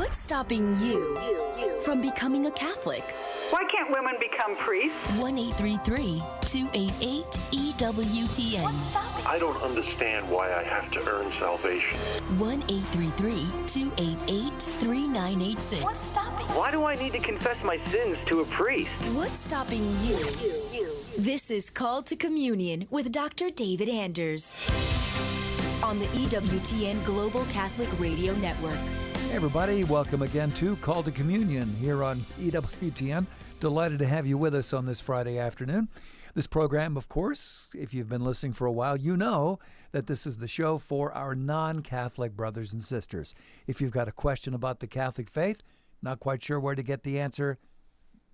What's stopping you from becoming a Catholic? Why can't women become priests? 1-833-288-EWTN. I don't understand why I have to earn salvation. 1-833-288-3986. What's stopping? Why do I need to confess my sins to a priest? What's stopping you? This is Called to Communion with Dr. David Anders on the EWTN Global Catholic Radio Network. Hey everybody, welcome again to Call to Communion here on EWTN. Delighted to have you with us on this Friday afternoon. This program, of course, if you've been listening for a while, you know that this is the show for our non-Catholic brothers and sisters. If you've got a question about the Catholic faith, not quite sure where to get the answer,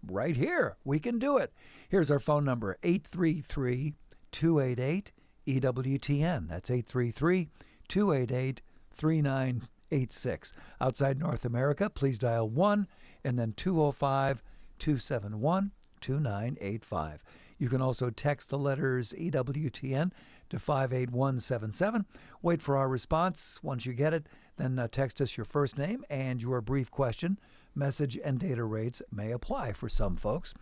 right here, we can do it. Here's our phone number, 833-288-EWTN. That's 833-288-3986. Outside North America, please dial 1 and then 205-271-2985. You can also text the letters EWTN to 58177. Wait for our response. Once you get it, then text us your first name and your brief question. Message and data rates may apply for some folks.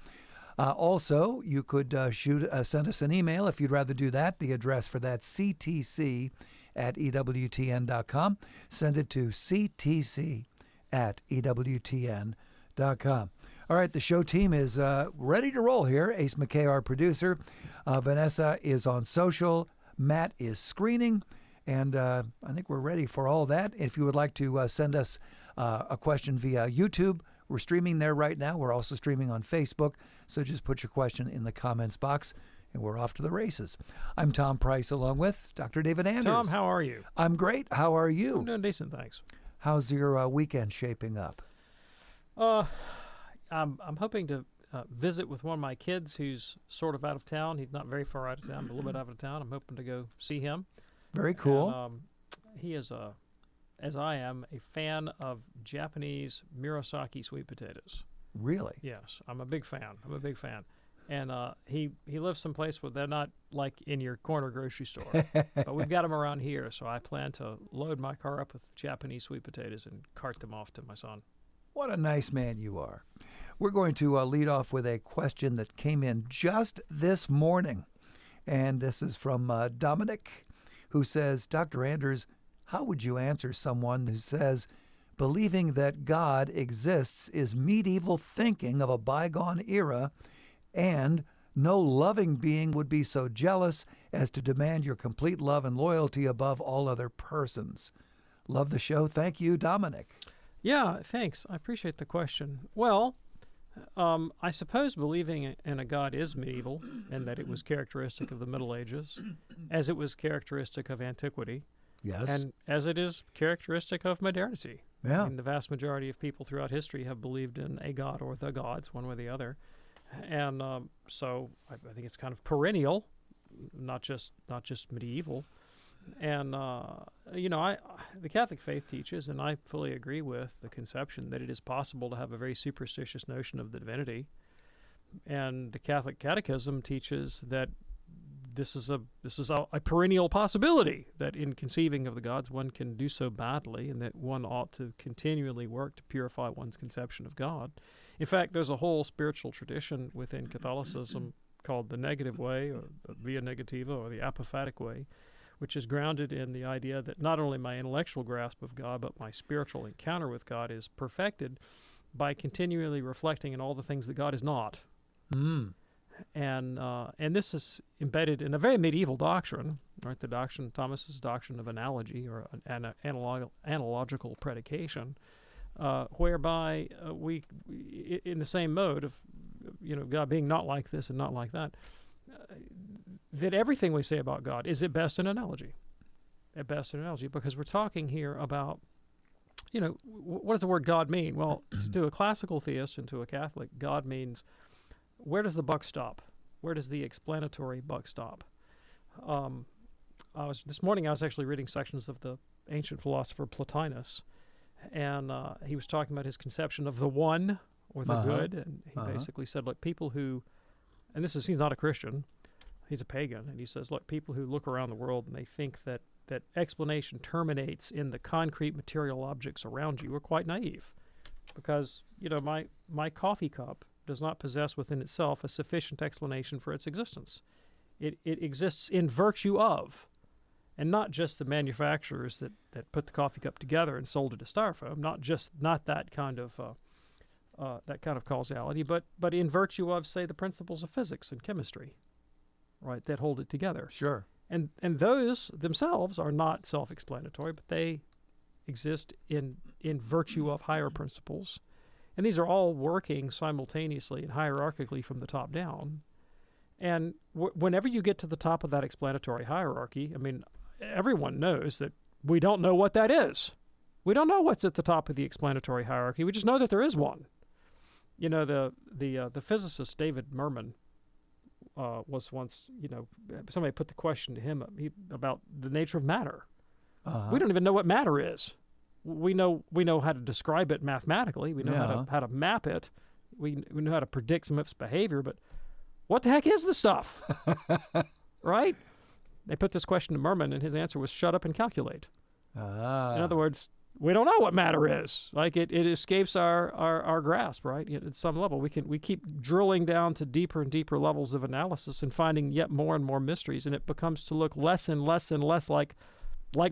Also, you could send us an email if you'd rather do that. The address for that, ctc@ewtn.com. Send it to ctc@ewtn.com. All right, the show team is ready to roll here. Ace McKay, our producer. Vanessa is on social. Matt is screening. And I think we're ready for all that. If you would like to send us a question via YouTube, we're streaming there right now. We're also streaming on Facebook. So just put your question in the comments box, and we're off to the races. I'm Tom Price, along with Dr. David Anders. Tom, how are you? I'm great. How are you? I'm doing decent, thanks. How's your weekend shaping up? I'm hoping to visit with one of my kids who's sort of out of town. He's not very far out of town, but a little bit out of town. I'm hoping to go see him. Very cool. And, he is, as I am, a fan of Japanese Murasaki sweet potatoes. Really? Yes, I'm a big fan. And he lives someplace where they're not like in your corner grocery store. But we've got them around here, so I plan to load my car up with Japanese sweet potatoes and cart them off to my son. What a nice man you are. We're going to lead off with a question that came in just this morning. And this is from Dominic, who says, Dr. Anders, how would you answer someone who says believing that God exists is medieval thinking of a bygone era and no loving being would be so jealous as to demand your complete love and loyalty above all other persons? Love the show. Thank you, Dominic. Yeah, thanks. I appreciate the question. Well, I suppose believing in a God is medieval and that it was characteristic of the Middle Ages, as it was characteristic of antiquity. Yes. And as it is characteristic of modernity. Yeah. I mean, the vast majority of people throughout history have believed in a God or the gods, one way or the other. And so I think it's kind of perennial, not just medieval. And, the Catholic faith teaches, and I fully agree with the conception that it is possible to have a very superstitious notion of the divinity. And the Catholic Catechism teaches that this is a perennial possibility, that in conceiving of the gods, one can do so badly, and that one ought to continually work to purify one's conception of God. In fact, there's a whole spiritual tradition within Catholicism called the negative way, or the via negativa, or the apophatic way, which is grounded in the idea that not only my intellectual grasp of God, but my spiritual encounter with God is perfected by continually reflecting on all the things that God is not. Mm. And this is embedded in a very medieval doctrine, right? The doctrine, Thomas's doctrine of analogy, or an analogical predication, whereby we, in the same mode of, God being not like this and not like that, that everything we say about God is at best an analogy. At best an analogy, because we're talking here about, what does the word God mean? Well, to a classical theist and to a Catholic, God means, where does the buck stop? Where does the explanatory buck stop? This morning I was actually reading sections of the ancient philosopher Plotinus, and he was talking about his conception of the one, or the good, and he basically said, look, people who, and he's not a Christian, he's a pagan, and he says, look, people who look around the world and they think that explanation terminates in the concrete material objects around you are quite naive. because, my coffee cup does not possess within itself a sufficient explanation for its existence. It exists in virtue of, and not just the manufacturers that put the coffee cup together and sold it as styrofoam, not that kind of causality, but in virtue of, say, the principles of physics and chemistry, right, that hold it together. Sure. And those themselves are not self-explanatory, but they exist in virtue of higher principles. And these are all working simultaneously and hierarchically from the top down. And whenever you get to the top of that explanatory hierarchy, I mean, everyone knows that we don't know what that is. We don't know what's at the top of the explanatory hierarchy. We just know that there is one. The physicist David Merman was once, somebody put the question to him about the nature of matter. Uh-huh. We don't even know what matter is. We know how to describe it mathematically. We know how to map it. We know how to predict some of its behavior. But what the heck is the stuff? Right? They put this question to Merman, and his answer was shut up and calculate. In other words, we don't know what matter is. Like it escapes our grasp, right? At some level, we keep drilling down to deeper and deeper levels of analysis and finding yet more and more mysteries, and it becomes to look less and less and less like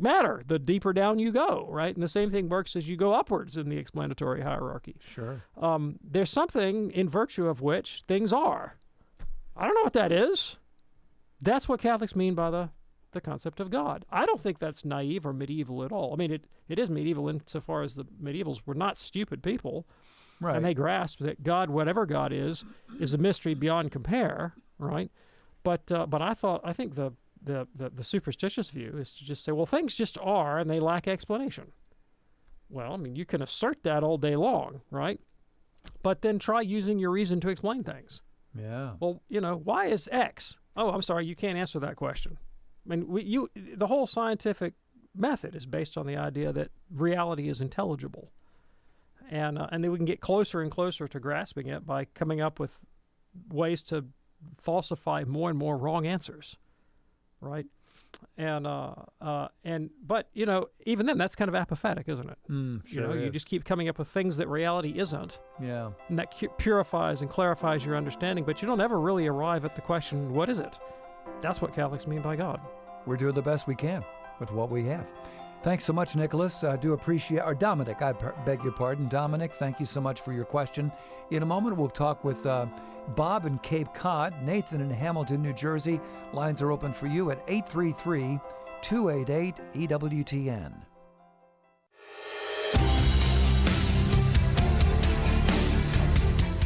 matter the deeper down you go, right? And the same thing works as you go upwards in the explanatory hierarchy. Sure. There's something in virtue of which things are. I don't know what that is. That's what Catholics mean by the concept of God. I don't think that's naive or medieval at all. I mean, it is medieval insofar as the medievals were not stupid people. Right. And they grasped that God, whatever God is a mystery beyond compare, right? But I think the superstitious view is to just say, well, things just are and they lack explanation. Well, I mean, you can assert that all day long, right? But then try using your reason to explain things. Yeah. Well, why is X? Oh, I'm sorry, you can't answer that question. I mean, the whole scientific method is based on the idea that reality is intelligible. And then we can get closer and closer to grasping it by coming up with ways to falsify more and more wrong answers, right? But even then, that's kind of apathetic, isn't it? Sure you is. just keep coming up with things that reality isn't. Yeah. And that purifies and clarifies your understanding, but you don't ever really arrive at the question, what is it? That's what Catholics mean by God. We're doing the best we can with what we have. Thanks so much, Nicholas. I do appreciate, or Dominic, I beg your pardon. Dominic, thank you so much for your question. In a moment, we'll talk with Bob in Cape Cod, Nathan in Hamilton, New Jersey. Lines are open for you at 833-288-EWTN.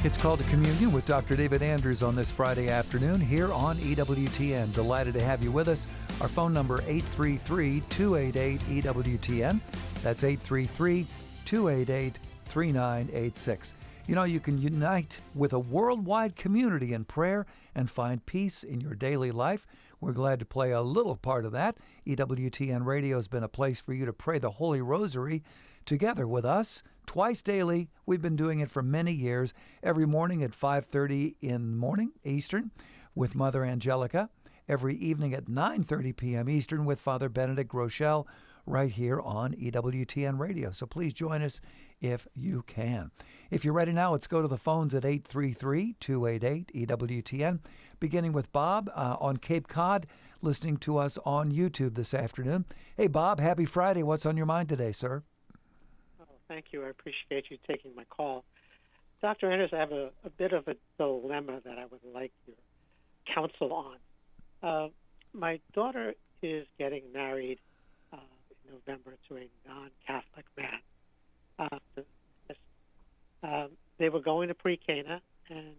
It's called to Communion with Dr. David Anders on this Friday afternoon here on EWTN. Delighted to have you with us. Our phone number, 833-288-EWTN. That's 833-288-3986. You can unite with a worldwide community in prayer and find peace in your daily life. We're glad to play a little part of that. EWTN Radio has been a place for you to pray the Holy Rosary together with us twice daily. We've been doing it for many years, every morning at 5:30 in the morning Eastern with Mother Angelica, every evening at 9:30 p.m. Eastern with Father Benedict Rochelle, right here on EWTN Radio. So please join us if you can. If you're ready now, let's go to the phones at 833-288-EWTN, beginning with Bob on Cape Cod, listening to us on YouTube this afternoon. Hey, Bob, happy Friday. What's on your mind today, sir? Thank you. I appreciate you taking my call. Dr. Anders, I have a bit of a dilemma that I would like your counsel on. My daughter is getting married in November to a non-Catholic man. They were going to pre-Cana, and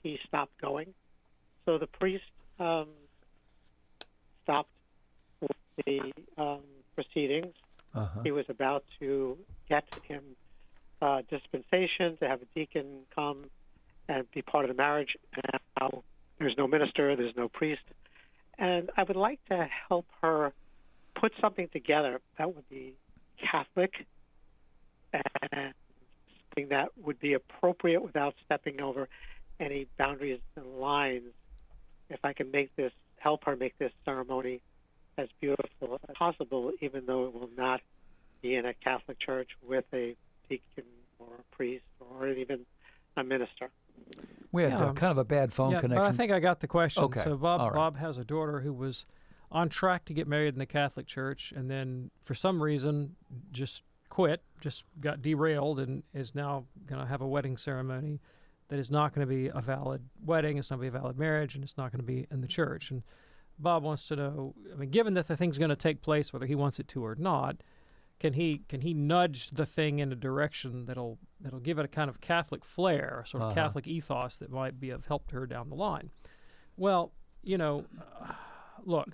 he stopped going. So the priest stopped with the proceedings. Uh-huh. He was about to get him dispensation to have a deacon come and be part of the marriage. And now there's no minister, there's no priest. And I would like to help her put something together that would be Catholic and something that would be appropriate without stepping over any boundaries and lines. If I can help her make this ceremony as beautiful as possible, even though it will not be in a Catholic church with a deacon or a priest or even a minister. We had kind of a bad phone connection. But I think I got the question. Okay. So All right. Bob has a daughter who was on track to get married in the Catholic Church, and then for some reason just quit, just got derailed, and is now going to have a wedding ceremony that is not going to be a valid wedding, it's not going to be a valid marriage, and it's not going to be in the church. And Bob wants to know, I mean, given that the thing's going to take place, whether he wants it to or not, can he nudge the thing in a direction that'll give it a kind of Catholic flair, sort of Catholic ethos that might be of help to her down the line? Well, look,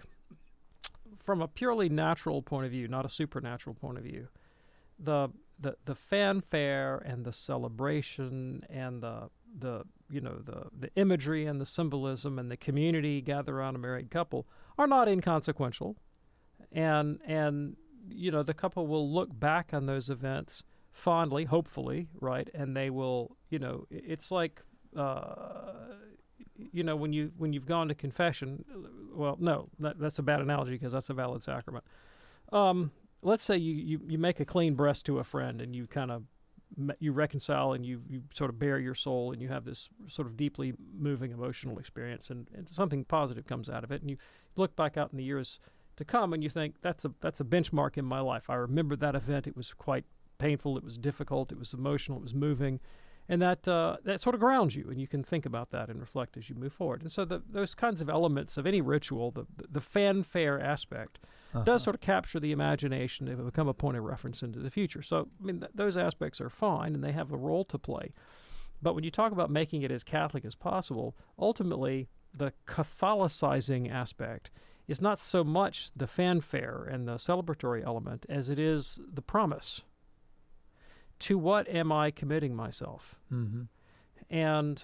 from a purely natural point of view, not a supernatural point of view, the fanfare and the celebration and the imagery and the symbolism and the community gather around a married couple are not inconsequential, and the couple will look back on those events fondly, hopefully, right? And they will, it's like, when you've gone to confession. Well, no, that's a bad analogy because that's a valid sacrament. Let's say you make a clean breast to a friend, and you kind of you reconcile, and you sort of bare your soul, and you have this sort of deeply moving emotional experience, and something positive comes out of it, and you look back out in the years to come, and you think that's a benchmark in my life. I remember that event. It was quite painful. It was difficult. It was emotional. It was moving, and that sort of grounds you, and you can think about that and reflect as you move forward. And so those kinds of elements of any ritual, the fanfare aspect, does sort of capture the imagination. They become a point of reference into the future. So, I mean, those aspects are fine, and they have a role to play. But when you talk about making it as Catholic as possible, ultimately, the Catholicizing aspect is not so much the fanfare and the celebratory element as it is the promise. To what am I committing myself? Mm-hmm. And,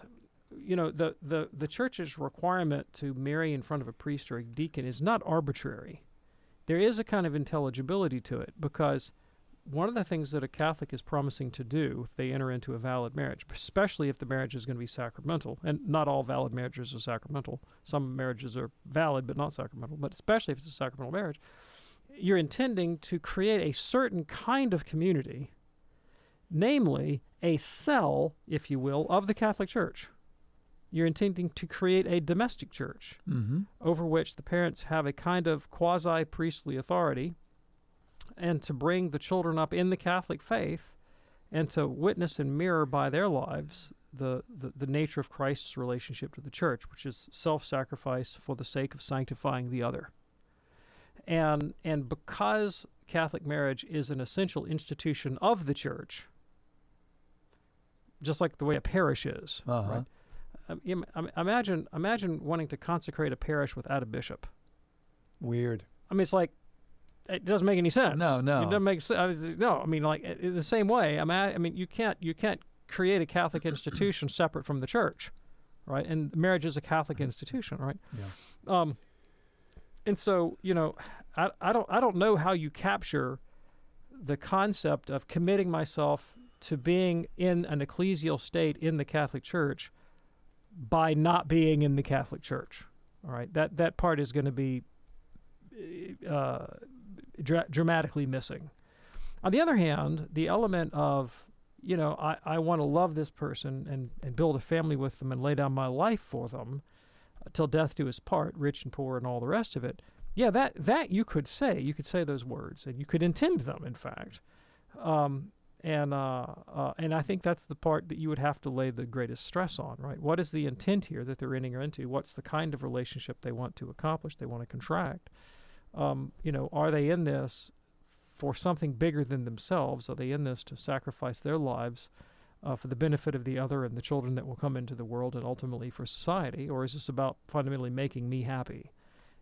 the Church's requirement to marry in front of a priest or a deacon is not arbitrary. There is a kind of intelligibility to it, because one of the things that a Catholic is promising to do if they enter into a valid marriage, especially if the marriage is going to be sacramental, and not all valid marriages are sacramental. Some marriages are valid but not sacramental, but especially if it's a sacramental marriage, you're intending to create a certain kind of community, namely a cell, if you will, of the Catholic Church. You're intending to create a domestic church over which the parents have a kind of quasi-priestly authority, and to bring the children up in the Catholic faith and to witness and mirror by their lives the nature of Christ's relationship to the church, which is self-sacrifice for the sake of sanctifying the other. And because Catholic marriage is an essential institution of the church, just like the way a parish is, right? Imagine wanting to consecrate a parish without a bishop. Weird. I mean, it's like, it doesn't make any sense. No. It doesn't make sense. No, I mean, like, in the same way, you can't create a Catholic institution separate from the church, right? And marriage is a Catholic institution, right? Yeah. And so, I don't know how you capture the concept of committing myself to being in an ecclesial state in the Catholic Church by not being in the Catholic Church. All right, that part is going to be dramatically missing. On the other hand, the element of, I want to love this person and build a family with them and lay down my life for them till death do us part, rich and poor and all the rest of it. Yeah, that you could say those words, and you could intend them, in fact. And I think that's the part that you would have to lay the greatest stress on, right? What is the intent here that they're entering into? What's the kind of relationship they want to accomplish, they want to contract? Are they in this for something bigger than themselves? Are they in this to sacrifice their lives for the benefit of the other and the children that will come into the world and ultimately for society? Or is this about fundamentally making me happy?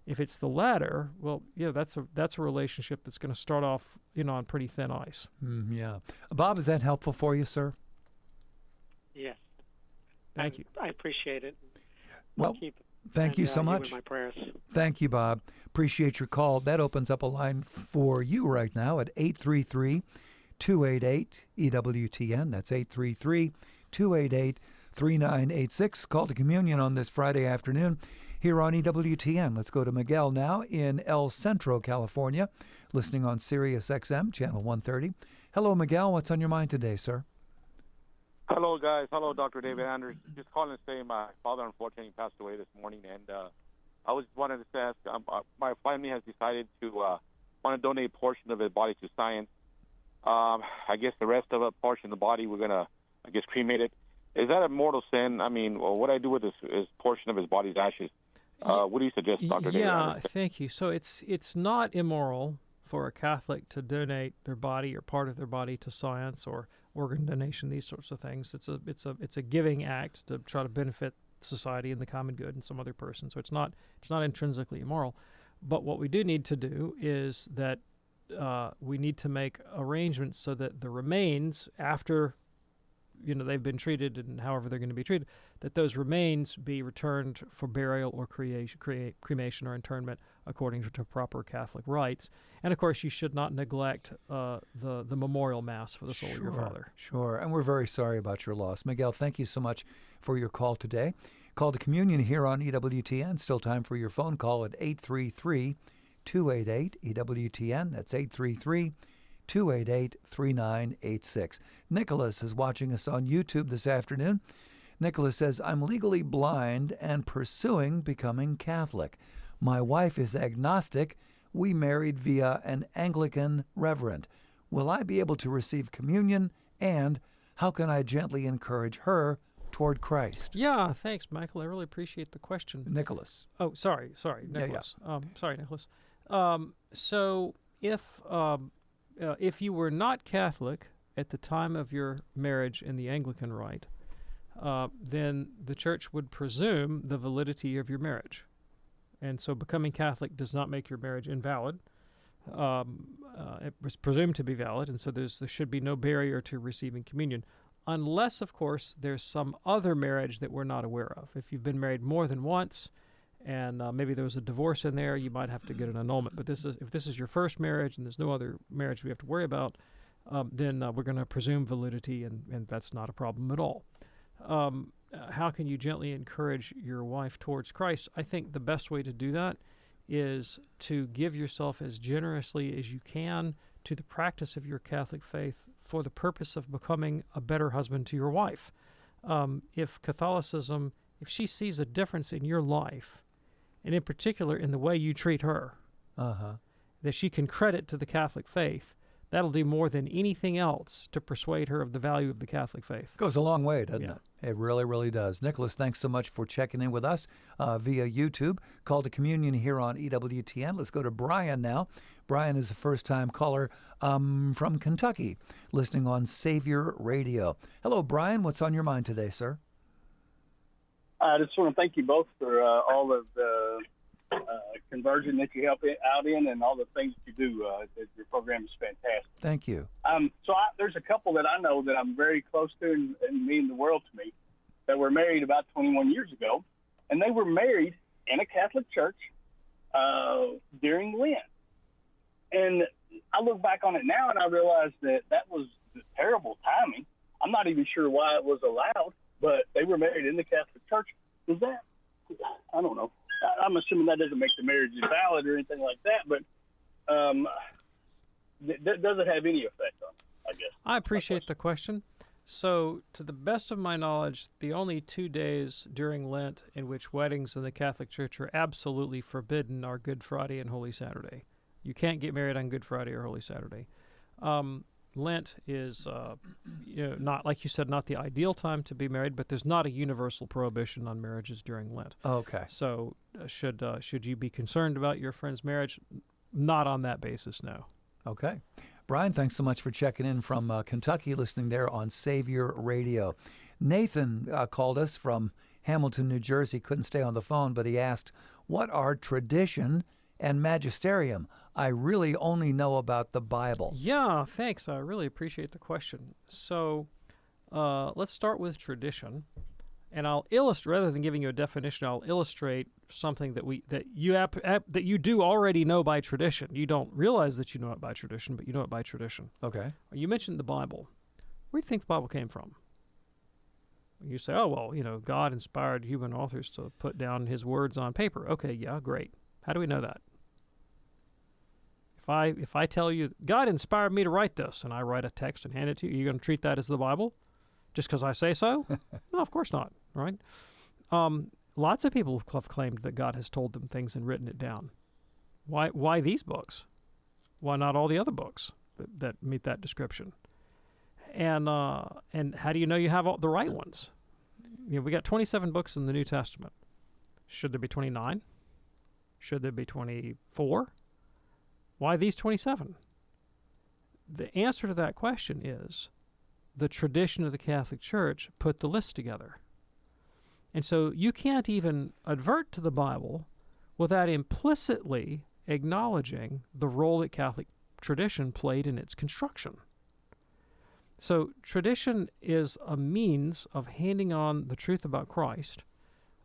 If it's the latter, well, yeah, that's a relationship that's going to start off, on pretty thin ice. Yeah. Bob, is that helpful for you, sir? Yes. Thank you. I appreciate it. Well, thank you so much. You in my prayers. Thank you, Bob. Appreciate your call. That opens up a line for you right now at 833-288-EWTN. That's 833-288-3986. Call to communion on this Friday afternoon here on EWTN. Let's go to Miguel now in El Centro, California, listening on Sirius XM, channel 130. Hello, Miguel. What's on your mind today, sir? Hello, guys. Hello, Dr. David Anders. Just calling to say my father unfortunately passed away this morning, and I was wanted to ask, my family has decided to want to donate a portion of his body to science. I guess the rest of a portion of the body we're going to, cremate it. Is that a mortal sin? I mean, what do I do with this portion of his body's ashes? What do you suggest, Dr. David Anders? Yeah, thank you. So it's not immoral for a Catholic to donate their body or part of their body to science or organ donation, these sorts of things. It's a giving act to try to benefit society and the common good and some other person. So it's not intrinsically immoral. But what we do need to do is that we need to make arrangements so that the remains, after they've been treated and however they're going to be treated, that those remains be returned for burial or cremation or internment according to proper Catholic rites. And of course, you should not neglect the memorial mass for the soul of your father. Sure, and we're very sorry about your loss. Miguel, thank you so much for your call today. Call to communion here on EWTN. Still time for your phone call at 833-288-EWTN. That's 833-288-3986. Nicholas is watching us on YouTube this afternoon. Nicholas says, I'm legally blind and pursuing becoming Catholic. My wife is agnostic. We married via an Anglican reverend. Will I be able to receive communion? And how can I gently encourage her toward Christ? Yeah, thanks, Michael. I really appreciate the question. Nicholas. Oh, sorry, Nicholas. Yeah. Sorry, Nicholas. So if you were not Catholic at the time of your marriage in the Anglican rite, then the Church would presume the validity of your marriage. And so becoming Catholic does not make your marriage invalid. It was presumed to be valid, and so there should be no barrier to receiving communion, unless, of course, there's some other marriage that we're not aware of. If you've been married more than once, and maybe there was a divorce in there, you might have to get an annulment. But if this is your first marriage and there's no other marriage we have to worry about, then we're going to presume validity, and that's not a problem at all. How can you gently encourage your wife towards Christ? I think the best way to do that is to give yourself as generously as you can to the practice of your Catholic faith for the purpose of becoming a better husband to your wife. If Catholicism, if she sees a difference in your life, and in particular in the way you treat her, that she can credit to the Catholic faith, that'll do more than anything else to persuade her of the value of the Catholic faith. Goes a long way, doesn't it? It really, really does. Nicholas, thanks so much for checking in with us via YouTube. Call to communion here on EWTN. Let's go to Brian now. Brian is a first-time caller from Kentucky, listening on Savior Radio. Hello, Brian. What's on your mind today, sir? I just want to thank you both for all of the conversion that you help out in and all the things that you do. Your program is fantastic. Thank you. There's a couple that I know that I'm very close to and mean the world to me that were married about 21 years ago, and they were married in a Catholic church during Lent. And I look back on it now and I realize that was terrible timing. I'm not even sure why it was allowed, but they were married in the Catholic church. Is that, I don't know. I'm assuming that doesn't make the marriage invalid or anything like that, but does it have any effect on it, I guess? I appreciate the question. So, to the best of my knowledge, the only 2 days during Lent in which weddings in the Catholic Church are absolutely forbidden are Good Friday and Holy Saturday. You can't get married on Good Friday or Holy Saturday. Lent is, not, like you said, not the ideal time to be married, but there's not a universal prohibition on marriages during Lent. Okay. So should you be concerned about your friend's marriage? Not on that basis, no. Okay. Brian, thanks so much for checking in from Kentucky, listening there on Savior Radio. Nathan called us from Hamilton, New Jersey. Couldn't stay on the phone, but he asked, what are tradition and magisterium? I really only know about the Bible. Yeah, thanks. I really appreciate the question. So let's start with tradition. And I'll illustrate, rather than giving you a definition, I'll illustrate something that you do already know by tradition. You don't realize that you know it by tradition, but you know it by tradition. Okay. You mentioned the Bible. Where do you think the Bible came from? You say, oh, well, God inspired human authors to put down his words on paper. Okay, yeah, great. How do we know that? If I tell you, God inspired me to write this, and I write a text and hand it to you, are you going to treat that as the Bible? just because I say so? No, of course not, right? Lots of people have claimed that God has told them things and written it down. Why these books? Why not all the other books that meet that description? And how do you know you have all the right ones? We got 27 books in the New Testament. Should there be 29? Should there be 24? Why these 27? The answer to that question is the tradition of the Catholic Church put the list together. And so you can't even advert to the Bible without implicitly acknowledging the role that Catholic tradition played in its construction. So tradition is a means of handing on the truth about Christ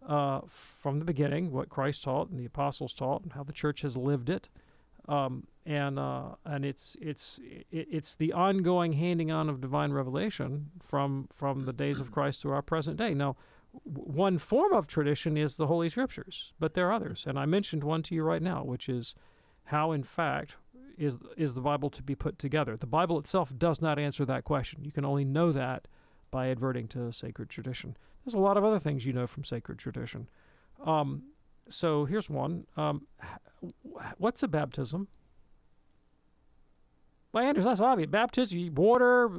from the beginning, what Christ taught and the apostles taught, and how the church has lived it, and it's the ongoing handing on of divine revelation from the days of Christ to our present day. Now, one form of tradition is the Holy Scriptures, but there are others, and I mentioned one to you right now, which is how, in fact, is the Bible to be put together. The Bible itself does not answer that question. You can only know that by adverting to sacred tradition. There's a lot of other things you know from sacred tradition. So here's one. What's a baptism? Well, Anders, that's obvious. Baptism, you water,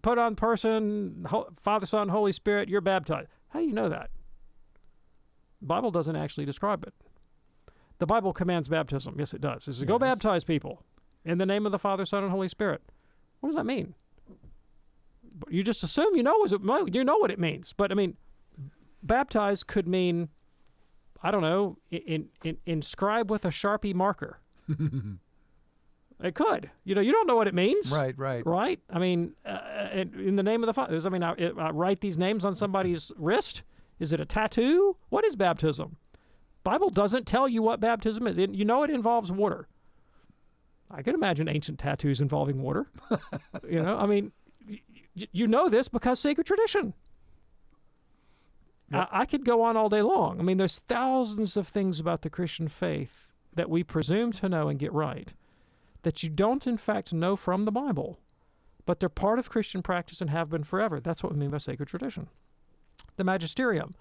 put on person, Father, Son, Holy Spirit, you're baptized. How do you know that? The Bible doesn't actually describe it. The Bible commands baptism. Yes, it does. It says, go baptize people in the name of the Father, Son, and Holy Spirit. What does that mean? You just assume you know what it means. But, I mean, baptize could mean, I don't know, inscribe with a Sharpie marker. It could. You don't know what it means. Right. Right? I mean, in the name of the Father. I mean, I write these names on somebody's wrist. Is it a tattoo? What is baptism? Bible doesn't tell you what baptism is. It involves water. I could imagine ancient tattoos involving water. I mean, you know this because sacred tradition. Yep. I could go on all day long. I mean, there's thousands of things about the Christian faith that we presume to know and get right that you don't, in fact, know from the Bible, but they're part of Christian practice and have been forever. That's what we mean by sacred tradition. The Magisterium.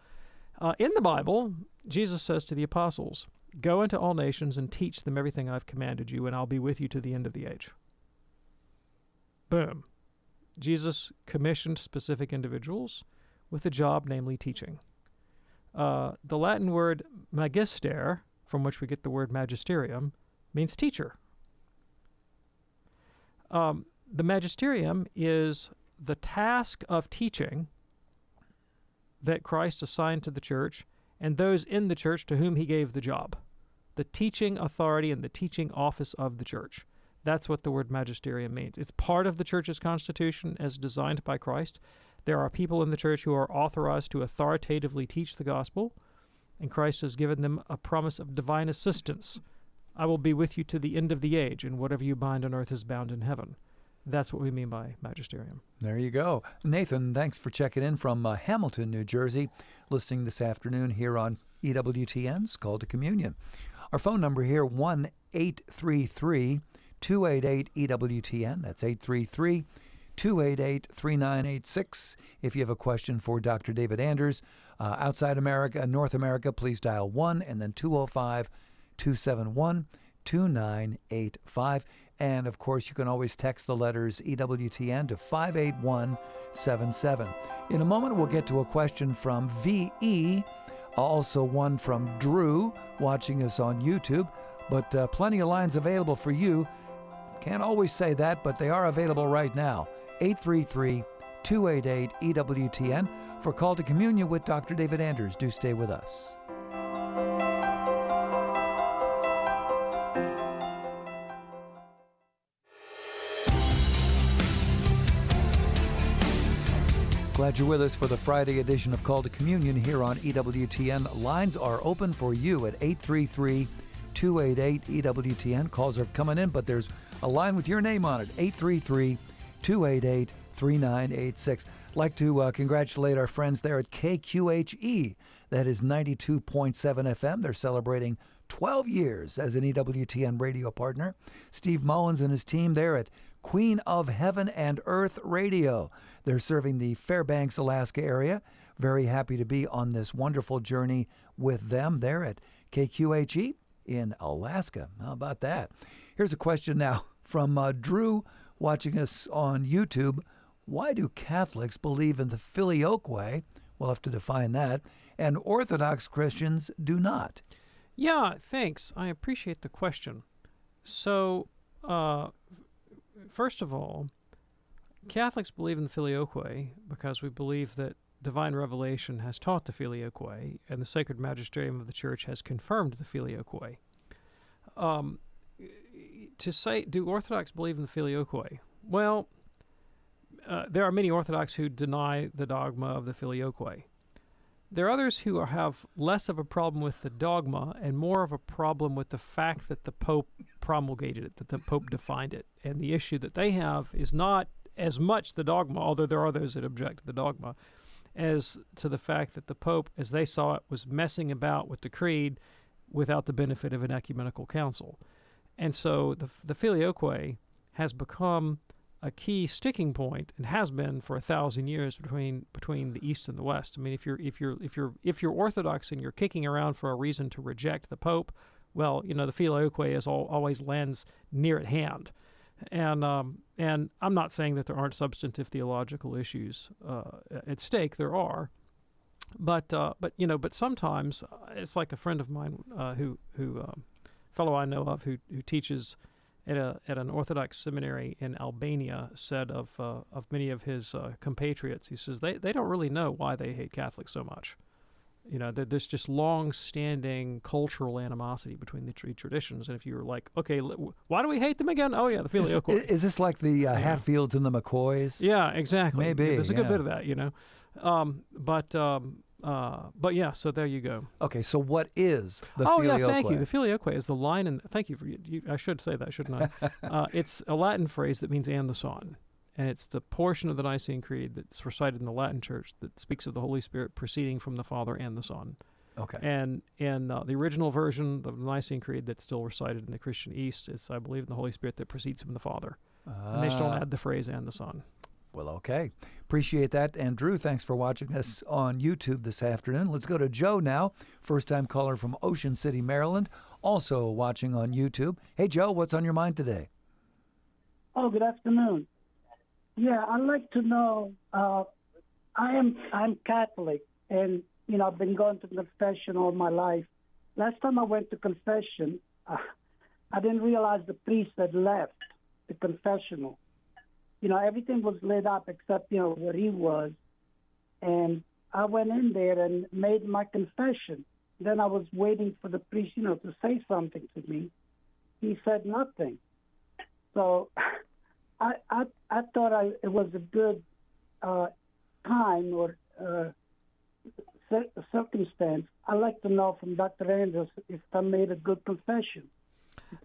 In the Bible, Jesus says to the apostles, go into all nations and teach them everything I've commanded you, and I'll be with you to the end of the age. Boom. Jesus commissioned specific individuals with a job, namely teaching. The Latin word magister, from which we get the word magisterium, means teacher. The magisterium is the task of teaching that Christ assigned to the church and those in the church to whom he gave the job. The teaching authority and the teaching office of the church. That's what the word magisterium means. It's part of the church's constitution as designed by Christ. There are people in the church who are authorized to authoritatively teach the gospel, and Christ has given them a promise of divine assistance. I will be with you to the end of the age, and whatever you bind on earth is bound in heaven. That's what we mean by magisterium. There you go. Nathan, thanks for checking in from Hamilton, New Jersey, listening this afternoon here on EWTN's Call to Communion. Our phone number here, 1-833-288-EWTN. That's 833-288-3986. If you have a question for Dr. David Anders, outside America, North America, please dial 1 and then 205-271-2985. And, of course, you can always text the letters EWTN to 58177. In a moment, we'll get to a question from VE, also one from Drew, watching us on YouTube. But plenty of lines available for you. Can't always say that, but they are available right now. 833-288-EWTN for Call to Communion with Dr. David Anders. Do stay with us. Glad you're with us for the Friday edition of Call to Communion here on EWTN. Lines are open for you at 833-288-EWTN. Calls are coming in, but there's a line with your name on it, 833-288-3986. Like to congratulate our friends there at KQHE. That is 92.7 FM. They're celebrating 12 years as an EWTN radio partner. Steve Mullins and his team there at Queen of Heaven and Earth Radio. They're serving the Fairbanks, Alaska area. Very happy to be on this wonderful journey with them there at KQHE in Alaska. How about that? Here's a question now from Drew watching us on YouTube. Why do Catholics believe in the Filioque way? We'll have to define that. And Orthodox Christians do not. Yeah, thanks. I appreciate the question. So, first of all, Catholics believe in the Filioque because we believe that divine revelation has taught the Filioque, and the sacred magisterium of the Church has confirmed the Filioque. To say, do Orthodox believe in the Filioque? Well, there are many Orthodox who deny the dogma of the Filioque. There are others who have less of a problem with the dogma and more of a problem with the fact that the Pope promulgated it, that the Pope defined it. And the issue that they have is not as much the dogma, although there are those that object to the dogma, as to the fact that the Pope, as they saw it, was messing about with the creed without the benefit of an ecumenical council. And so the Filioque has become a key sticking point, and has been for 1,000 years between the East and the West. I mean, if you're Orthodox and you're kicking around for a reason to reject the Pope, well, the Filioque always lands near at hand. And I'm not saying that there aren't substantive theological issues at stake. There are, but sometimes it's like a friend of mine fellow I know of who teaches at an Orthodox seminary in Albania said of many of his compatriots, he says they don't really know why they hate Catholics so much. There's just long-standing cultural animosity between the three traditions. And if you're like, okay, why do we hate them again? Oh, yeah, the Filioque. Is this like the Hatfields and the McCoys? Yeah, exactly. Maybe. There's a good bit of that, But yeah, so there you go. Okay, so what is the Filioque? Oh, yeah, thank you. The Filioque is the line, and thank you for you. I should say that, shouldn't I? It's a Latin phrase that means "and the Son," and it's the portion of the Nicene Creed that's recited in the Latin Church that speaks of the Holy Spirit proceeding from the Father and the Son. Okay. And the original version of the Nicene Creed that's still recited in the Christian East is, I believe, in the Holy Spirit that proceeds from the Father. And they just don't add the phrase "and the Son." Well, okay. Appreciate that. And Drew, thanks for watching us on YouTube this afternoon. Let's go to Joe now, first-time caller from Ocean City, Maryland, also watching on YouTube. Hey, Joe, what's on your mind today? Oh, good afternoon. Yeah, I'd like to know, I'm Catholic, and, I've been going to confession all my life. Last time I went to confession, I didn't realize the priest had left the confessional. Everything was lit up except, where he was. And I went in there and made my confession. Then I was waiting for the priest, to say something to me. He said nothing. So I thought it was a good time or circumstance. I'd like to know from Dr. Andrews if I made a good confession.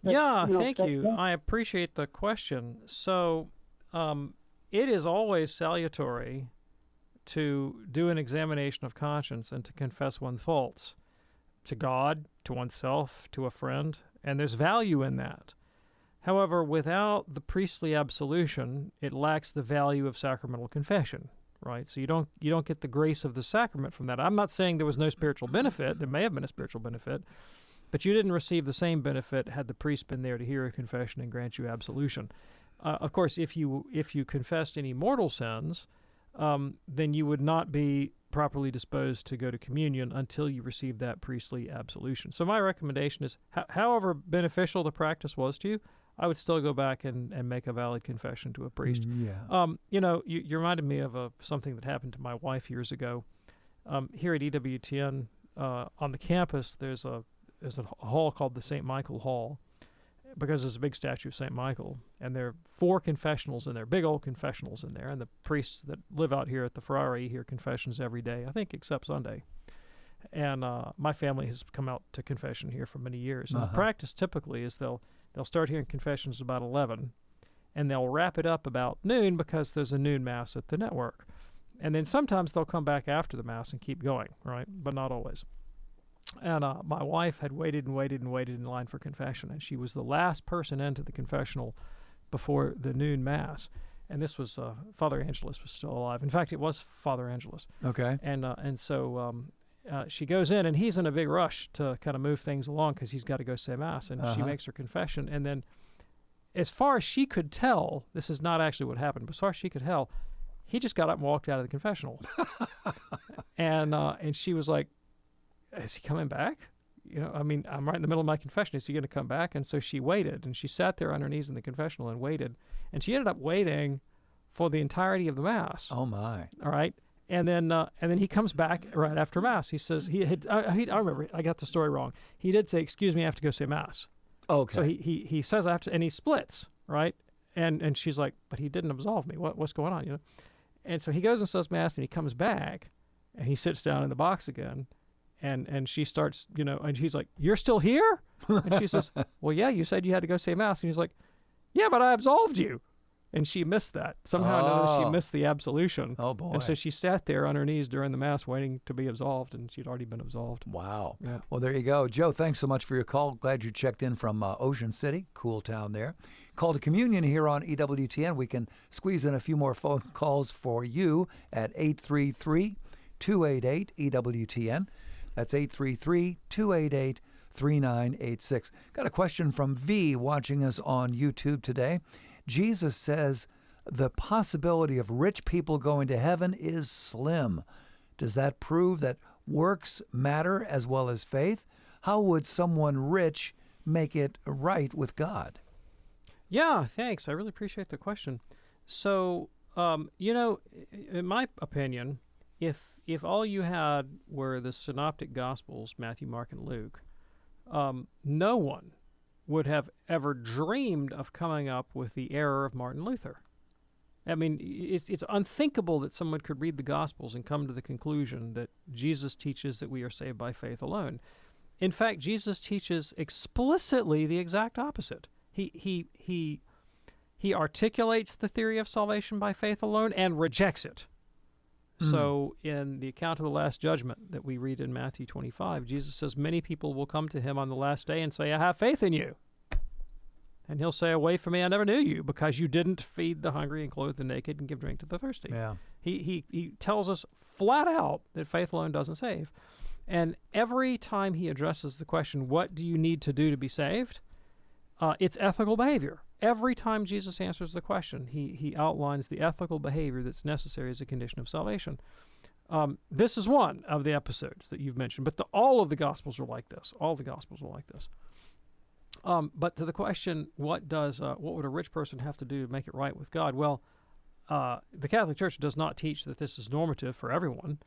Yeah, thank you. I appreciate the question. So it is always salutary to do an examination of conscience and to confess one's faults to God, to oneself, to a friend, and there's value in that. However, without the priestly absolution, it lacks the value of sacramental confession, right? So you don't get the grace of the sacrament from that. I'm not saying there was no spiritual benefit. There may have been a spiritual benefit, but you didn't receive the same benefit had the priest been there to hear a confession and grant you absolution. Of course, if you confessed any mortal sins, then you would not be properly disposed to go to communion until you receive that priestly absolution. So my recommendation is, however beneficial the practice was to you, I would still go back and make a valid confession to a priest. You reminded me of something that happened to my wife years ago. Here at EWTN, on the campus, there's a hall called the St. Michael Hall, because there's a big statue of St. Michael, and there are 4 confessionals in there, big old confessionals in there, and the priests that live out here at the friary hear confessions every day, I think, except Sunday. And my family has come out to confession here for many years. And the practice typically is they'll start hearing confessions about 11, and they'll wrap it up about noon because there's a noon mass at the network. And then sometimes they'll come back after the mass and keep going, right? But not always. And my wife had waited in line for confession, and she was the last person into the confessional before the noon Mass. And this was Father Angelus was still alive. In fact, it was Father Angelus. Okay. And so she goes in, and he's in a big rush to kind of move things along because he's got to go say Mass. And she makes her confession. And then, as far as she could tell, this is not actually what happened, but as far as she could tell, he just got up and walked out of the confessional. And she was like, is he coming back? I mean, I'm right in the middle of my confession. Is he going to come back? And so she waited, and she sat there on her knees in the confessional and waited. And she ended up waiting for the entirety of the Mass. Oh, my. All right. And then he comes back right after Mass. He says, I remember, I got the story wrong. He did say, excuse me, I have to go say Mass. Okay. So he says, I have to, and he splits, right? And she's like, but he didn't absolve me. What's going on, And so he goes and says Mass, and he comes back, and he sits down in the box again. And she starts, and he's like, you're still here? And she says, well, yeah, you said you had to go say Mass. And he's like, yeah, but I absolved you. And she missed that. Somehow she missed the absolution. Oh, boy. And so she sat there on her knees during the Mass waiting to be absolved, and she'd already been absolved. Wow. Yeah. Well, there you go. Joe, thanks so much for your call. Glad you checked in from Ocean City. Cool town there. Call to Communion here on EWTN. We can squeeze in a few more phone calls for you at 833-288-EWTN. That's 833-288-3986. Got a question from V watching us on YouTube today. Jesus says the possibility of rich people going to heaven is slim. Does that prove that works matter as well as faith? How would someone rich make it right with God? Yeah, thanks. I really appreciate the question. So, in my opinion, if all you had were the synoptic Gospels, Matthew, Mark, and Luke, no one would have ever dreamed of coming up with the error of Martin Luther. I mean, it's unthinkable that someone could read the Gospels and come to the conclusion that Jesus teaches that we are saved by faith alone. In fact, Jesus teaches explicitly the exact opposite. He articulates the theory of salvation by faith alone and rejects it. So in the account of the Last Judgment that we read in Matthew 25, Jesus says, many people will come to him on the last day and say, I have faith in you. And he'll say, away from me, I never knew you, because you didn't feed the hungry and clothe the naked and give drink to the thirsty. Yeah. He tells us flat out that faith alone doesn't save. And every time he addresses the question, what do you need to do to be saved? It's ethical behavior. Every time Jesus answers the question, he outlines the ethical behavior that's necessary as a condition of salvation. This is one of the episodes that you've mentioned, but all of the Gospels are like this. All the Gospels are like this. But to the question, what would a rich person have to do to make it right with God? Well, the Catholic Church does not teach that this is normative for everyone,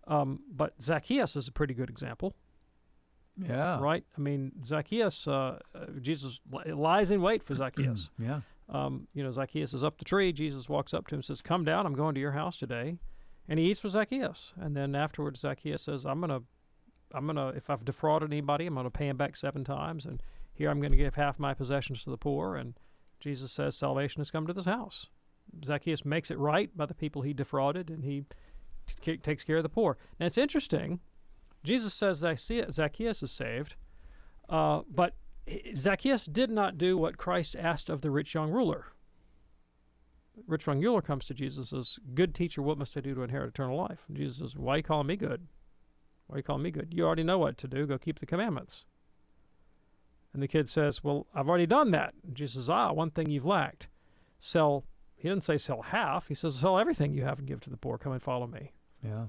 but Zacchaeus is a pretty good example. Yeah. Right? I mean, Zacchaeus, Jesus lies in wait for Zacchaeus. Yeah. Zacchaeus is up the tree. Jesus walks up to him and says, come down, I'm going to your house today. And he eats with Zacchaeus. And then afterwards, Zacchaeus says, I'm going to, if I've defrauded anybody, I'm going to pay him back 7 times. And here I'm going to give half my possessions to the poor. And Jesus says, salvation has come to this house. Zacchaeus makes it right by the people he defrauded, and he takes care of the poor. Now, it's interesting. Jesus says Zacchaeus is saved, but Zacchaeus did not do what Christ asked of the rich young ruler. The rich young ruler comes to Jesus and says, good teacher, what must I do to inherit eternal life? And Jesus says, why are you calling me good? Why are you calling me good? You already know what to do. Go keep the commandments. And the kid says, well, I've already done that. And Jesus says, one thing you've lacked. He didn't say sell half. He says, sell everything you have and give to the poor. Come and follow me. Yeah.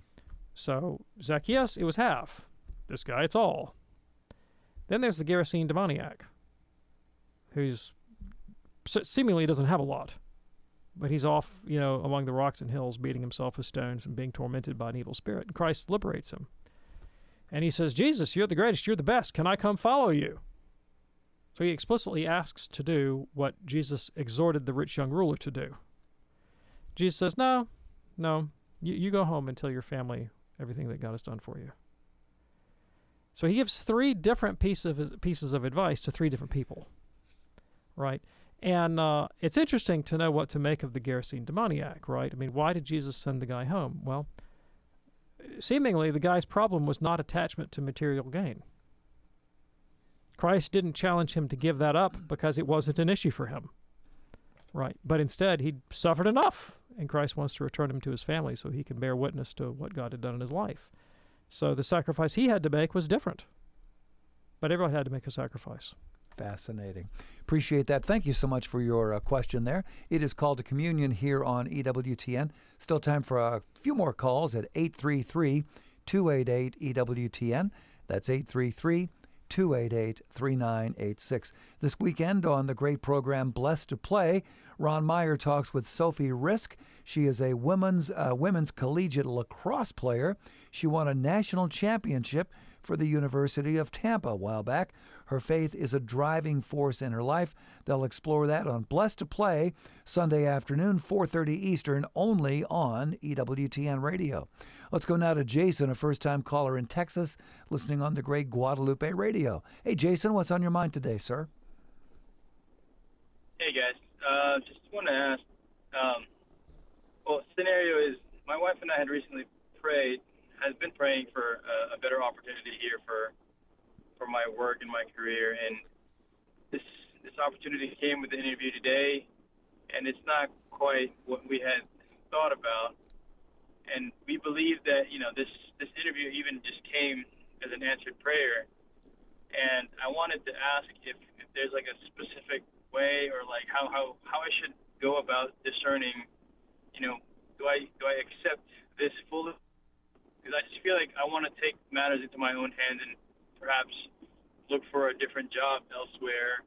So Zacchaeus, it was half. This guy, it's all. Then there's the Gerasene demoniac, who's seemingly doesn't have a lot, but he's off, among the rocks and hills, beating himself with stones and being tormented by an evil spirit. And Christ liberates him. And he says, Jesus, you're the greatest, you're the best. Can I come follow you? So he explicitly asks to do what Jesus exhorted the rich young ruler to do. Jesus says, no, you go home and tell your family everything that God has done for you. So he gives 3 different pieces of advice to 3 different people, right? And it's interesting to know what to make of the Gerasene demoniac, right? I mean, why did Jesus send the guy home? Well, seemingly the guy's problem was not attachment to material gain. Christ didn't challenge him to give that up because it wasn't an issue for him. Right. But instead, he suffered enough, and Christ wants to return him to his family so he can bear witness to what God had done in his life. So the sacrifice he had to make was different. But everyone had to make a sacrifice. Fascinating. Appreciate that. Thank you so much for your question there. It is Called to Communion here on EWTN. Still time for a few more calls at 833-288-EWTN. That's 833-288-3986. This weekend on the great program Blessed to Play, Ron Meyer talks with Sophie Risk. She is a women's collegiate lacrosse player. She won a national championship for the University of Tampa a while back. Her faith is a driving force in her life. They'll explore that on Blessed to Play, Sunday afternoon, 4:30 Eastern, only on EWTN Radio. Let's go now to Jason, a first-time caller in Texas, listening on the great Guadalupe Radio. Hey, Jason, what's on your mind today, sir? Hey, guys. Just want to ask, scenario is my wife and I had recently has been praying for a better opportunity here for my work and my career, and this opportunity came with the interview today, and it's not quite what we had thought about, and we believe that this interview even just came as an answered prayer, and I wanted to ask if there's like a specific way or like how I should go about discerning, do I accept this fully? Because I just feel like I want to take matters into my own hands and perhaps look for a different job elsewhere.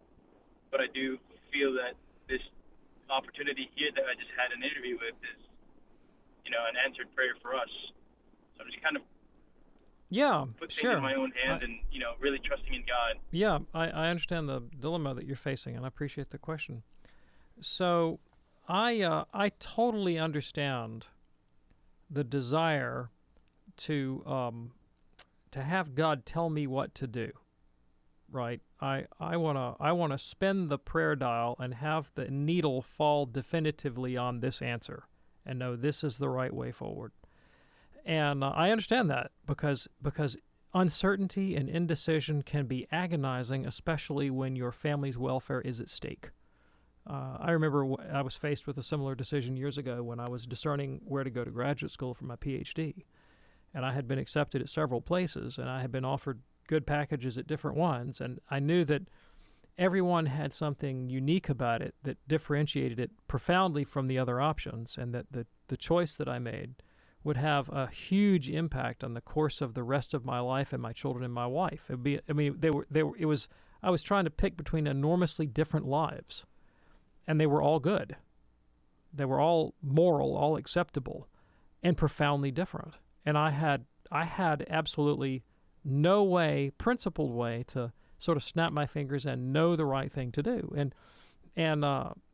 But I do feel that this opportunity here that I just had an interview with is, an answered prayer for us. So I'm just kind of put things in my own hands and, really trusting in God. Yeah, I understand the dilemma that you're facing, and I appreciate the question. So I totally understand the desire to have God tell me what to do, right? I wanna spin the prayer dial and have the needle fall definitively on this answer, and know this is the right way forward. And I understand that because uncertainty and indecision can be agonizing, especially when your family's welfare is at stake. I remember I was faced with a similar decision years ago when I was discerning where to go to graduate school for my PhD. And I had been accepted at several places, and I had been offered good packages at different ones. And I knew that everyone had something unique about it that differentiated it profoundly from the other options, and that the choice that I made would have a huge impact on the course of the rest of my life and my children and my wife. I was trying to pick between enormously different lives, and they were all good. They were all moral, all acceptable, and profoundly different. And I had absolutely no principled way to sort of snap my fingers and know the right thing to do. And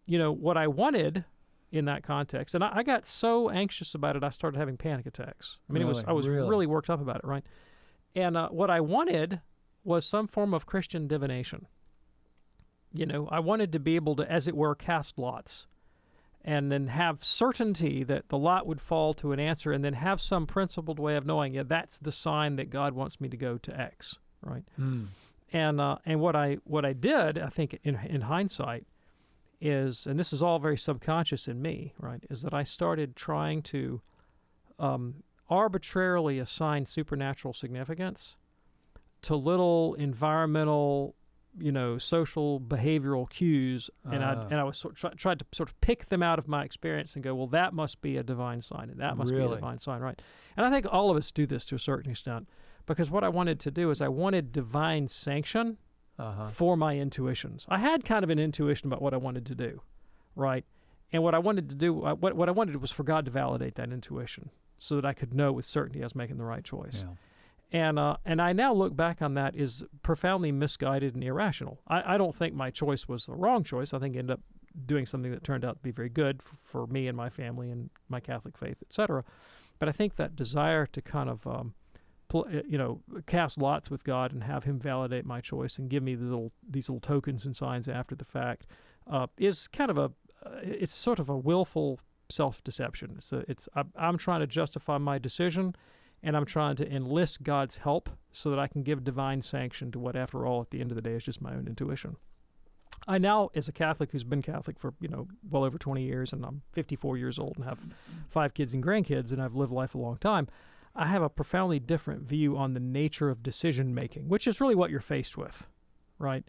what I wanted in that context, and I got so anxious about it, I started having panic attacks. I was really worked up about it, right? And what I wanted was some form of Christian divination. I wanted to be able to, as it were, cast lots, and then have certainty that the lot would fall to an answer, and then have some principled way of knowing, that's the sign that God wants me to go to X, right? And what I did, I think, in hindsight, is, and this is all very subconscious in me, right, is that I started trying to arbitrarily assign supernatural significance to little environmental, social behavioral cues, and I was tried to sort of pick them out of my experience and go, well, that must be a divine sign, and that must be a divine sign, right? And I think all of us do this to a certain extent, because what I wanted to do is I wanted divine sanction for my intuitions. I had kind of an intuition about what I wanted to do, right? And what I wanted to do, what I wanted was for God to validate that intuition so that I could know with certainty I was making the right choice. Yeah. And I now look back on that as profoundly misguided and irrational. I don't think my choice was the wrong choice. I think I ended up doing something that turned out to be very good for me and my family and my Catholic faith, etc. But I think that desire to kind of cast lots with God and have Him validate my choice and give me these little tokens and signs after the fact is kind of it's sort of a willful self-deception. I'm trying to justify my decision, and I'm trying to enlist God's help so that I can give divine sanction to what, after all, at the end of the day, is just my own intuition. I now, as a Catholic who's been Catholic for, well over 20 years, and I'm 54 years old and have 5 kids and grandkids, and I've lived life a long time, I have a profoundly different view on the nature of decision-making, which is really what you're faced with, right?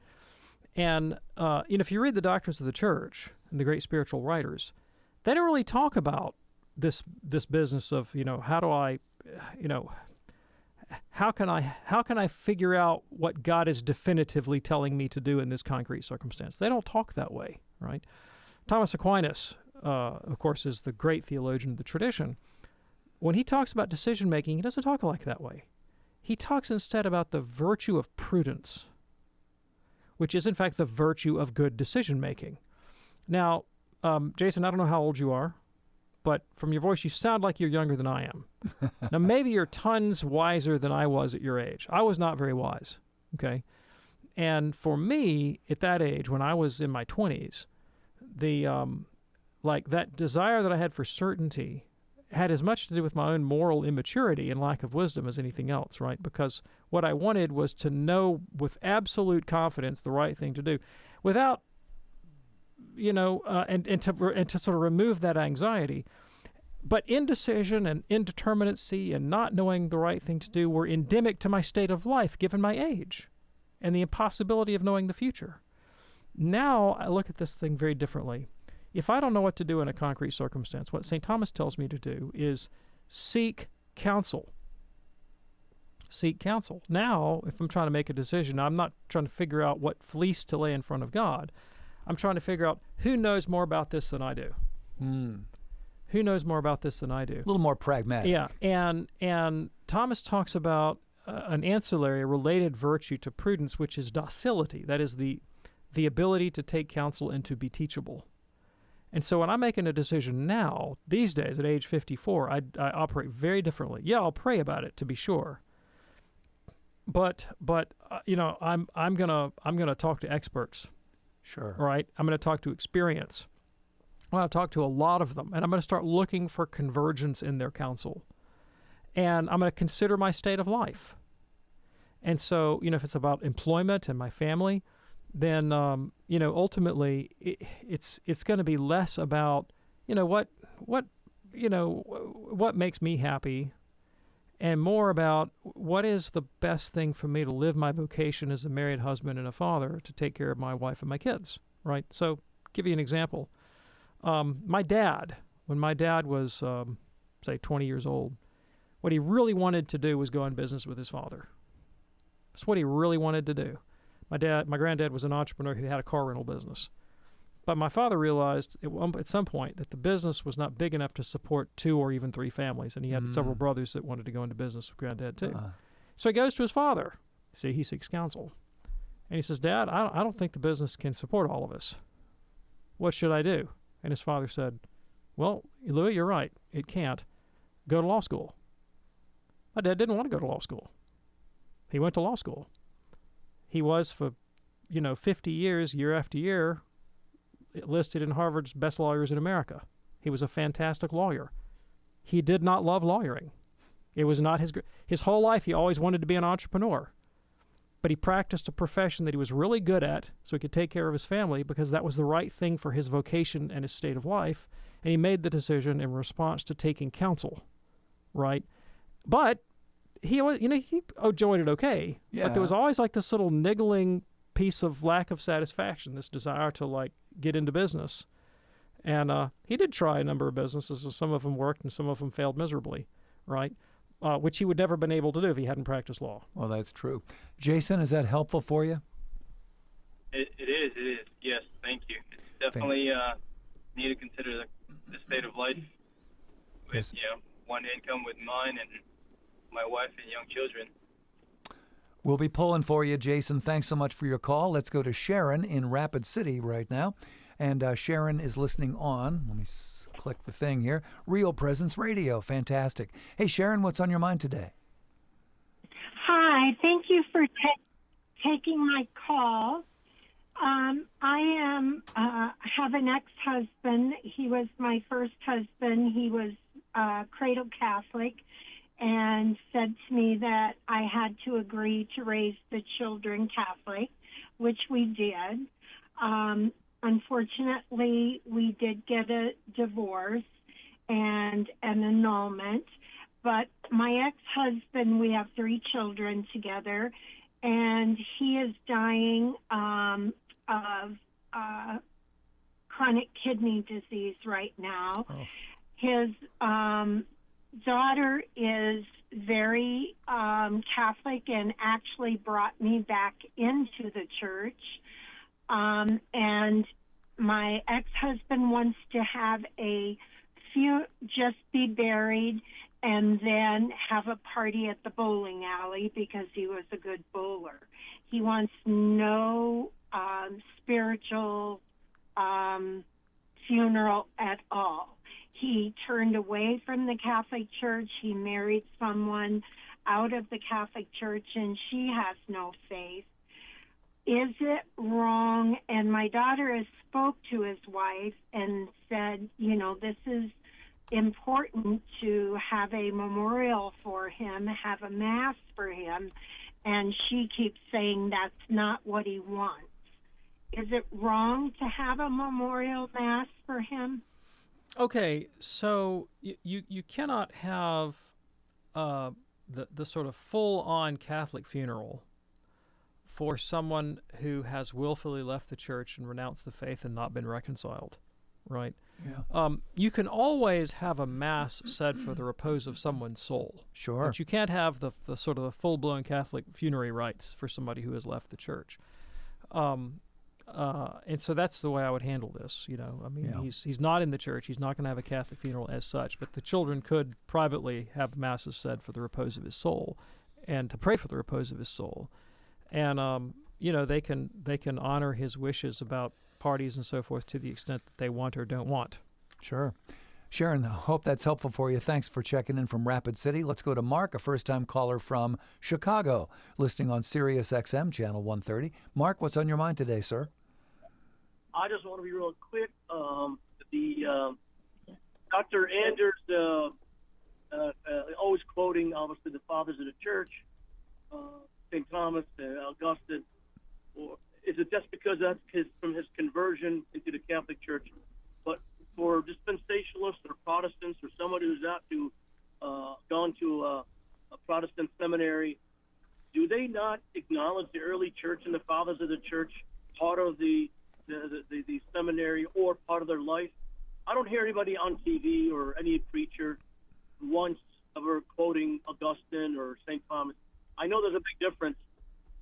And, if you read the doctrines of the church and the great spiritual writers, they don't really talk about this business of, how do I, how can I figure out what God is definitively telling me to do in this concrete circumstance? They don't talk that way, right? Thomas Aquinas, of course, is the great theologian of the tradition. When he talks about decision-making, he doesn't talk like that way. He talks instead about the virtue of prudence, which is, in fact, the virtue of good decision-making. Now, Jason, I don't know how old you are, but from your voice, you sound like you're younger than I am. Now, maybe you're tons wiser than I was at your age. I was not very wise, okay? And for me, at that age, when I was in my 20s, that desire that I had for certainty had as much to do with my own moral immaturity and lack of wisdom as anything else, right? Because what I wanted was to know with absolute confidence the right thing to do without, and to sort of remove that anxiety. But indecision and indeterminacy and not knowing the right thing to do were endemic to my state of life, given my age and the impossibility of knowing the future. Now I look at this thing very differently. If I don't know what to do in a concrete circumstance, what St. Thomas tells me to do is seek counsel. Seek counsel. Now, if I'm trying to make a decision, I'm not trying to figure out what fleece to lay in front of God. I'm trying to figure out who knows more about this than I do. Who knows more about this than I do? A little more pragmatic. Yeah, and Thomas talks about an ancillary, related virtue to prudence, which is docility. That is the ability to take counsel and to be teachable. And so when I'm making a decision now, these days at age 54, I operate very differently. Yeah, I'll pray about it to be sure. But I'm gonna talk to experts. Sure. Right? I'm going to talk to experience. I'm going to talk to a lot of them, and I'm going to start looking for convergence in their counsel. And I'm going to consider my state of life. And so, if it's about employment and my family, then, ultimately it's going to be less about, what makes me happy, and more about what is the best thing for me to live my vocation as a married husband and a father to take care of my wife and my kids, right? So, give you an example. My dad, when my dad was, say, 20 years old, what he really wanted to do was go in business with his father. That's what he really wanted to do. My granddad was an entrepreneur who had a car rental business. But my father realized at some point that the business was not big enough to support 2 or even 3 families, and he had several brothers that wanted to go into business with Granddad too. So he goes to his father. See, he seeks counsel. And he says, Dad, I don't think the business can support all of us. What should I do? And his father said, well, Louis, you're right. It can't. Go to law school. My dad didn't want to go to law school. He went to law school. He was for, 50 years, year after year, listed in Harvard's best lawyers in America. He was a fantastic lawyer. He did not love lawyering. It was not his whole life. He always wanted to be an entrepreneur. But he practiced a profession that he was really good at so he could take care of his family because that was the right thing for his vocation and his state of life. And he made the decision in response to taking counsel, right? But he enjoyed it okay. Yeah. But there was always like this little niggling piece of lack of satisfaction, this desire to get into business. And he did try a number of businesses, and some of them worked and some of them failed miserably, right? Which he would never have been able to do if he hadn't practiced law. Well, that's true. Jason, is that helpful for you? It is. Yes, thank you. It's definitely need to consider the state of life with, one income with mine and my wife and young children. We'll be pulling for you, Jason. Thanks so much for your call. Let's go to Sharon in Rapid City right now. And Sharon is listening on, let me click the thing here, Real Presence Radio. Fantastic. Hey, Sharon, what's on your mind today? Hi, thank you for taking my call. I have an ex-husband. He was my first husband. He was cradle Catholic and said to me that I had to agree to raise the children Catholic, which we did. Unfortunately, we did get a divorce and an annulment. But my ex-husband, we have 3 children together, and he is dying of chronic kidney disease right now. Oh. His daughter is very Catholic and actually brought me back into the church. And my ex-husband wants to have just be buried and then have a party at the bowling alley because he was a good bowler. He wants no spiritual funeral at all. He turned away from the Catholic Church. He married someone out of the Catholic Church, and she has no faith. Is it wrong? And my daughter has spoke to his wife and said, this is important to have a memorial for him, have a mass for him, and she keeps saying that's not what he wants. Is it wrong to have a memorial mass for him? Okay, so you cannot have the sort of full-on Catholic funeral for someone who has willfully left the church and renounced the faith and not been reconciled, right? Yeah. You can always have a mass said for the repose of someone's soul. Sure. But you can't have the sort of the full-blown Catholic funerary rites for somebody who has left the church. And so that's the way I would handle this. He's not in the church. He's not going to have a Catholic funeral as such, but the children could privately have masses said for the repose of his soul and to pray for the repose of his soul. And, they can honor his wishes about parties and so forth to the extent that they want or don't want. Sure. Sharon, I hope that's helpful for you. Thanks for checking in from Rapid City. Let's go to Mark, a first-time caller from Chicago, listening on Sirius XM, Channel 130. Mark, what's on your mind today, sir? I just want to be real quick. Dr. Anders always quoting, obviously, the fathers of the church, St. Thomas, Augustine. Or is it just because that's from his conversion into the Catholic Church? But for dispensationalists or Protestants or somebody who's gone to a Protestant seminary, do they not acknowledge the early church and the fathers of the church part of the seminary or part of their life? I don't hear anybody on TV or any preacher once ever quoting Augustine or St. Thomas. I know there's a big difference.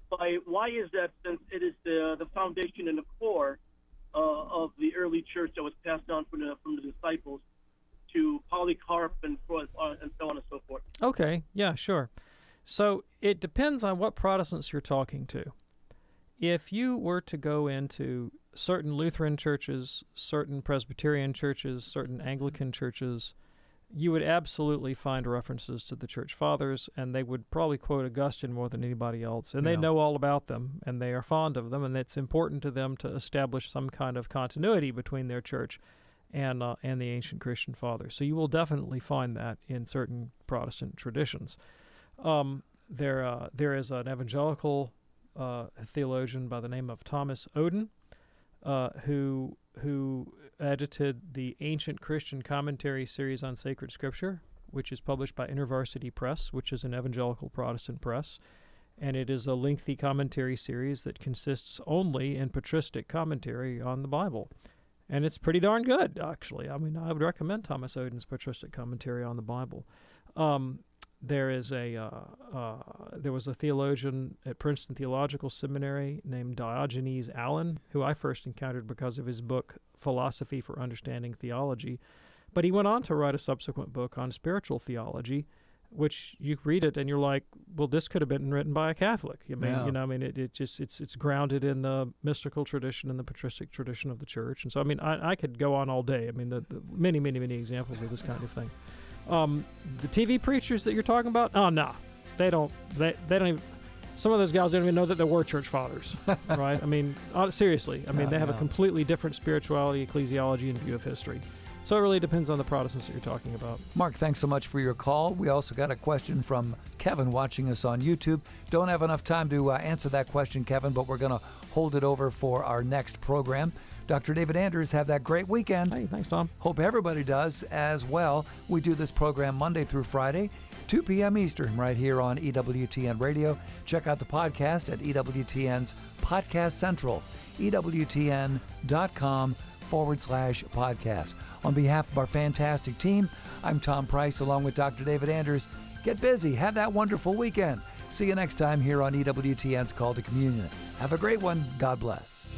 But why is that, since it is the foundation and the core of the early church that was passed on from the disciples to Polycarp and so on and so forth? Okay, yeah, sure. So it depends on what Protestants you're talking to. If you were to go into certain Lutheran churches, certain Presbyterian churches, certain Anglican churches, you would absolutely find references to the church fathers, and they would probably quote Augustine more than anybody else. And they know all about them, and they are fond of them, and it's important to them to establish some kind of continuity between their church and the ancient Christian fathers. So you will definitely find that in certain Protestant traditions. There is an evangelical theologian by the name of Thomas Oden, who edited the Ancient Christian Commentary series on Sacred Scripture, which is published by InterVarsity Press, which is an evangelical Protestant press. And it is a lengthy commentary series that consists only in patristic commentary on the Bible. And it's pretty darn good, actually. I mean, I would recommend Thomas Oden's patristic commentary on the Bible. There was a theologian at Princeton Theological Seminary named Diogenes Allen, who I first encountered because of his book, Philosophy for Understanding Theology. But he went on to write a subsequent book on spiritual theology, which you read it and you're like, well, this could have been written by a Catholic. It's grounded in the mystical tradition and the patristic tradition of the church. And so, I mean, I could go on all day. I mean, the many, many, many examples of this kind of thing. The TV preachers that you're talking about, oh no, they don't even. Some of those guys don't even know that there were church fathers, right? I mean, seriously. I mean, they have a completely different spirituality, ecclesiology, and view of history. So it really depends on the Protestants that you're talking about. Mark, thanks so much for your call. We also got a question from Kevin watching us on YouTube. Don't have enough time to answer that question, Kevin, but we're going to hold it over for our next program. Dr. David Anders, have that great weekend. Hey, thanks, Tom. Hope everybody does as well. We do this program Monday through Friday, 2 p.m. Eastern, right here on EWTN Radio. Check out the podcast at EWTN's Podcast Central, EWTN.com/podcast. On behalf of our fantastic team, I'm Tom Price along with Dr. David Anders. Get busy. Have that wonderful weekend. See you next time here on EWTN's Call to Communion. Have a great one. God bless.